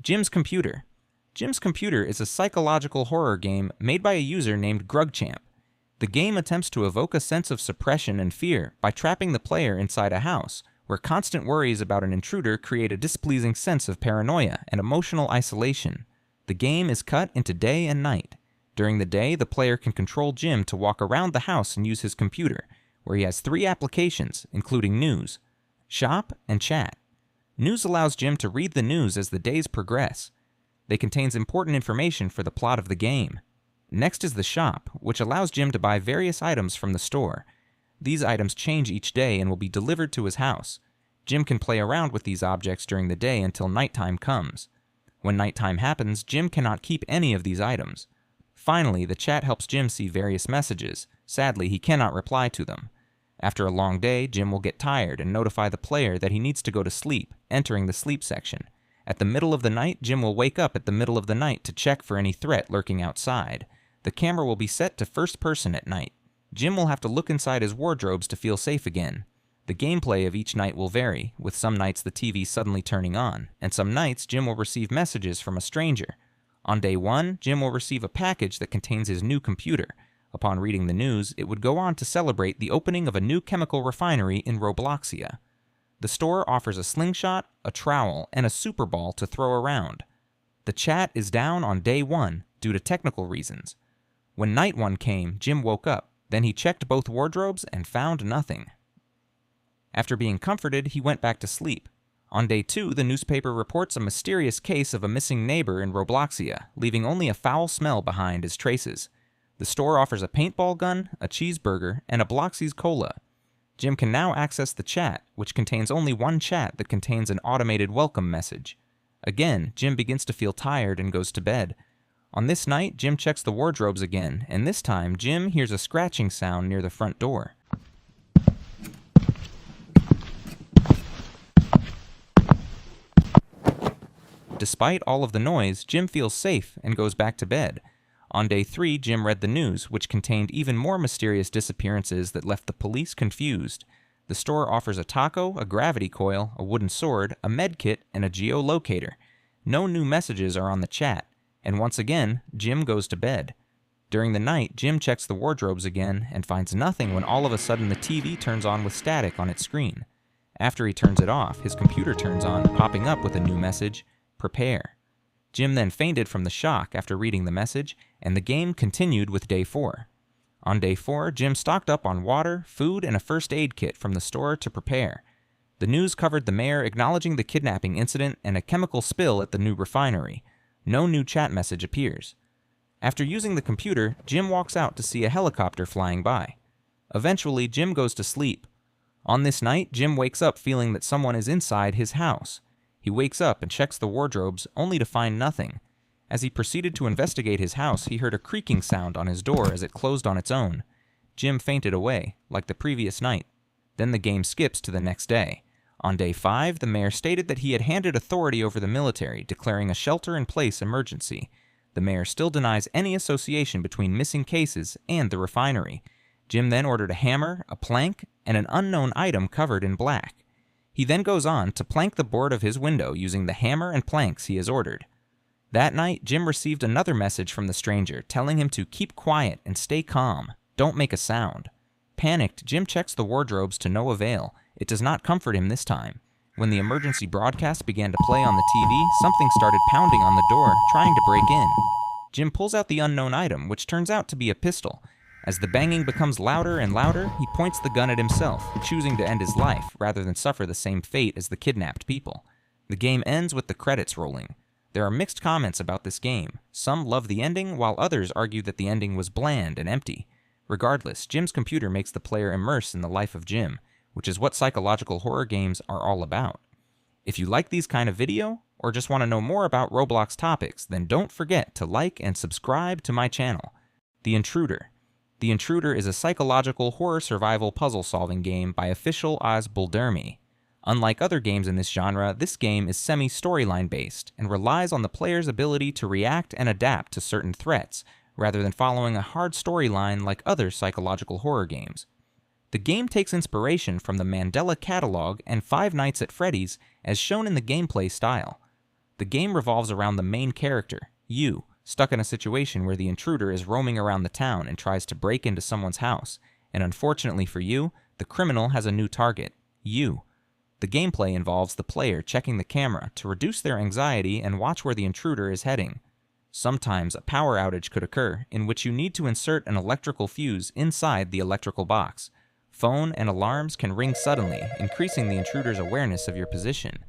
Jim's Computer. Jim's Computer is a psychological horror game made by a user named Grugchamp. The game attempts to evoke a sense of suppression and fear by trapping the player inside a house, where constant worries about an intruder create a displeasing sense of paranoia and emotional isolation. The game is cut into day and night. During the day, the player can control Jim to walk around the house and use his computer, where he has 3 applications, including News, Shop, and Chat. News allows Jim to read the news as the days progress. They contains important information for the plot of the game. Next is the Shop, which allows Jim to buy various items from the store. These items change each day and will be delivered to his house. Jim can play around with these objects during the day until nighttime comes. When nighttime happens, Jim cannot keep any of these items. Finally, the Chat helps Jim see various messages. Sadly, he cannot reply to them. After a long day, Jim will get tired and notify the player that he needs to go to sleep, entering the sleep section. At the middle of the night, Jim will wake up at the middle of the night to check for any threat lurking outside. The camera will be set to first person at night. Jim will have to look inside his wardrobes to feel safe again. The gameplay of each night will vary, with some nights the TV suddenly turning on, and some nights Jim will receive messages from a stranger. On day 1, Jim will receive a package that contains his new computer. Upon reading the news, it would go on to celebrate the opening of a new chemical refinery in Robloxia. The store offers a slingshot, a trowel, and a super ball to throw around. The Chat is down on day 1 due to technical reasons. When night 1 came, Jim woke up. Then he checked both wardrobes and found nothing. After being comforted, he went back to sleep. On day 2, the newspaper reports a mysterious case of a missing neighbor in Robloxia, leaving only a foul smell behind as traces. The store offers a paintball gun, a cheeseburger, and a Bloxy's Cola. Jim can now access the Chat, which contains only one chat that contains an automated welcome message. Again, Jim begins to feel tired and goes to bed. On this night, Jim checks the wardrobes again, and this time, Jim hears a scratching sound near the front door. Despite all of the noise, Jim feels safe and goes back to bed. On day 3, Jim read the news, which contained even more mysterious disappearances that left the police confused. The store offers a taco, a gravity coil, a wooden sword, a med kit, and a geolocator. No new messages are on the Chat, and once again, Jim goes to bed. During the night, Jim checks the wardrobes again and finds nothing when all of a sudden the TV turns on with static on its screen. After he turns it off, his computer turns on, popping up with a new message, "Prepare." Jim then fainted from the shock after reading the message, and the game continued with day 4. On day 4, Jim stocked up on water, food, and a first aid kit from the store to prepare. The news covered the mayor acknowledging the kidnapping incident and a chemical spill at the new refinery. No new chat message appears. After using the computer, Jim walks out to see a helicopter flying by. Eventually, Jim goes to sleep. On this night, Jim wakes up feeling that someone is inside his house. He wakes up and checks the wardrobes, only to find nothing. As he proceeded to investigate his house, he heard a creaking sound on his door as it closed on its own. Jim fainted away, like the previous night. Then the game skips to the next day. On day 5, the mayor stated that he had handed authority over the military, declaring a shelter-in-place emergency. The mayor still denies any association between missing cases and the refinery. Jim then ordered a hammer, a plank, and an unknown item covered in black. He then goes on to plank the board of his window using the hammer and planks he has ordered. That night, Jim received another message from the stranger telling him to keep quiet and stay calm. Don't make a sound. Panicked, Jim checks the wardrobes to no avail. It does not comfort him this time. When the emergency broadcast began to play on the TV, something started pounding on the door, trying to break in. Jim pulls out the unknown item, which turns out to be a pistol. As the banging becomes louder and louder, he points the gun at himself, choosing to end his life rather than suffer the same fate as the kidnapped people. The game ends with the credits rolling. There are mixed comments about this game. Some love the ending, while others argue that the ending was bland and empty. Regardless, Jim's Computer makes the player immerse in the life of Jim, which is what psychological horror games are all about. If you like these kind of video, or just want to know more about Roblox topics, then don't forget to like and subscribe to my channel. The Intruder. The Intruder is a psychological horror survival puzzle-solving game by official Oz Buldermi. Unlike other games in this genre, this game is semi-storyline based and relies on the player's ability to react and adapt to certain threats, rather than following a hard storyline like other psychological horror games. The game takes inspiration from the Mandela Catalog and Five Nights at Freddy's as shown in the gameplay style. The game revolves around the main character, you, stuck in a situation where the intruder is roaming around the town and tries to break into someone's house, and unfortunately for you, the criminal has a new target, you. The gameplay involves the player checking the camera to reduce their anxiety and watch where the intruder is heading. Sometimes a power outage could occur, in which you need to insert an electrical fuse inside the electrical box. Phone and alarms can ring suddenly, increasing the intruder's awareness of your position.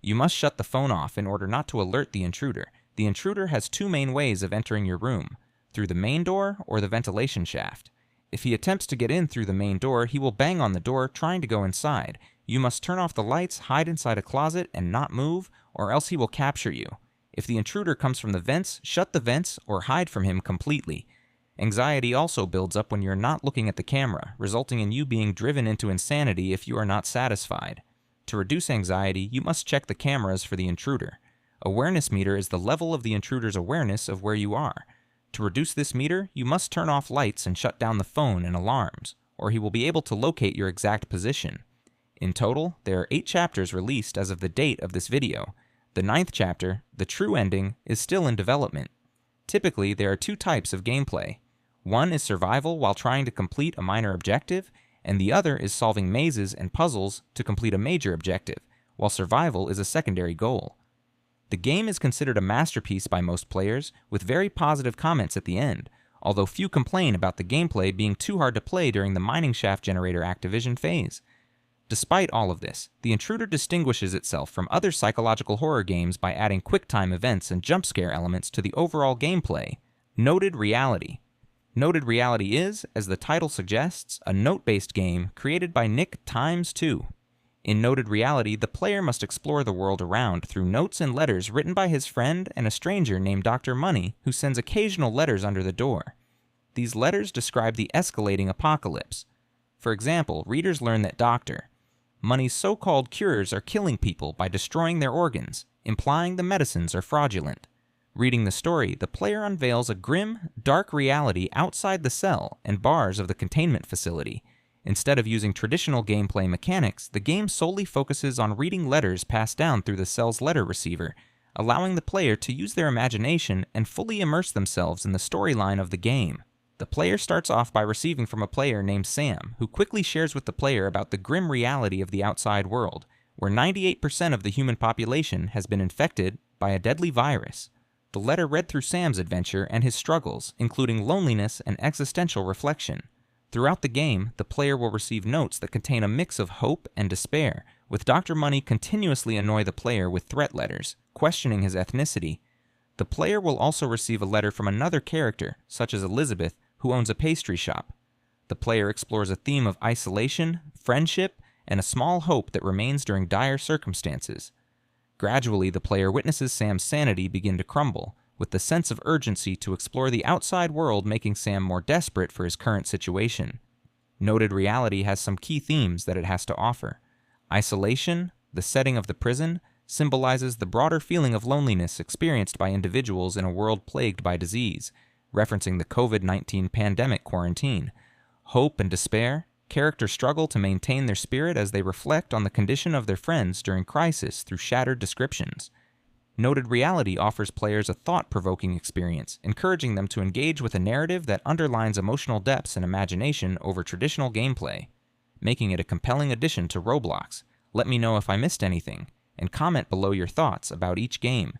You must shut the phone off in order not to alert the intruder. The intruder has two main ways of entering your room, through the main door or the ventilation shaft. If he attempts to get in through the main door, he will bang on the door trying to go inside. You must turn off the lights, hide inside a closet, and not move, or else he will capture you. If the intruder comes from the vents, shut the vents or hide from him completely. Anxiety also builds up when you're not looking at the camera, resulting in you being driven into insanity if you are not satisfied. To reduce anxiety, you must check the cameras for the intruder. Awareness meter is the level of the intruder's awareness of where you are. To reduce this meter, you must turn off lights and shut down the phone and alarms, or he will be able to locate your exact position. In total, there are 8 chapters released as of the date of this video. The 9th chapter, the true ending, is still in development. Typically, there are 2 types of gameplay. One is survival while trying to complete a minor objective, and the other is solving mazes and puzzles to complete a major objective, while survival is a secondary goal. The game is considered a masterpiece by most players, with very positive comments at the end, although few complain about the gameplay being too hard to play during the mining shaft generator activation phase. Despite all of this, The Intruder distinguishes itself from other psychological horror games by adding quick-time events and jump scare elements to the overall gameplay. Noted reality. Noted reality is, as the title suggests, a note-based game created by Nick x2. In Noted reality, the player must explore the world around through notes and letters written by his friend and a stranger named Dr. Money, who sends occasional letters under the door. These letters describe the escalating apocalypse. For example, readers learn that Dr. Money's so-called cures are killing people by destroying their organs, implying the medicines are fraudulent. Reading the story, the player unveils a grim, dark reality outside the cell and bars of the containment facility. Instead of using traditional gameplay mechanics, the game solely focuses on reading letters passed down through the cell's letter receiver, allowing the player to use their imagination and fully immerse themselves in the storyline of the game. The player starts off by receiving from a player named Sam, who quickly shares with the player about the grim reality of the outside world, where 98% of the human population has been infected by a deadly virus. The letter read through Sam's adventure and his struggles, including loneliness and existential reflection. Throughout the game, the player will receive notes that contain a mix of hope and despair, with Dr. Money continuously annoy the player with threat letters, questioning his ethnicity. The player will also receive a letter from another character, such as Elizabeth, who owns a pastry shop. The player explores a theme of isolation, friendship, and a small hope that remains during dire circumstances. Gradually, the player witnesses Sam's sanity begin to crumble, with the sense of urgency to explore the outside world making Sam more desperate for his current situation. Noted reality has some key themes that it has to offer. Isolation, the setting of the prison, symbolizes the broader feeling of loneliness experienced by individuals in a world plagued by disease, referencing the COVID-19 pandemic quarantine. Hope and despair, characters struggle to maintain their spirit as they reflect on the condition of their friends during crisis through shattered descriptions. Noted reality offers players a thought-provoking experience, encouraging them to engage with a narrative that underlines emotional depths and imagination over traditional gameplay, making it a compelling addition to Roblox. Let me know if I missed anything, and comment below your thoughts about each game.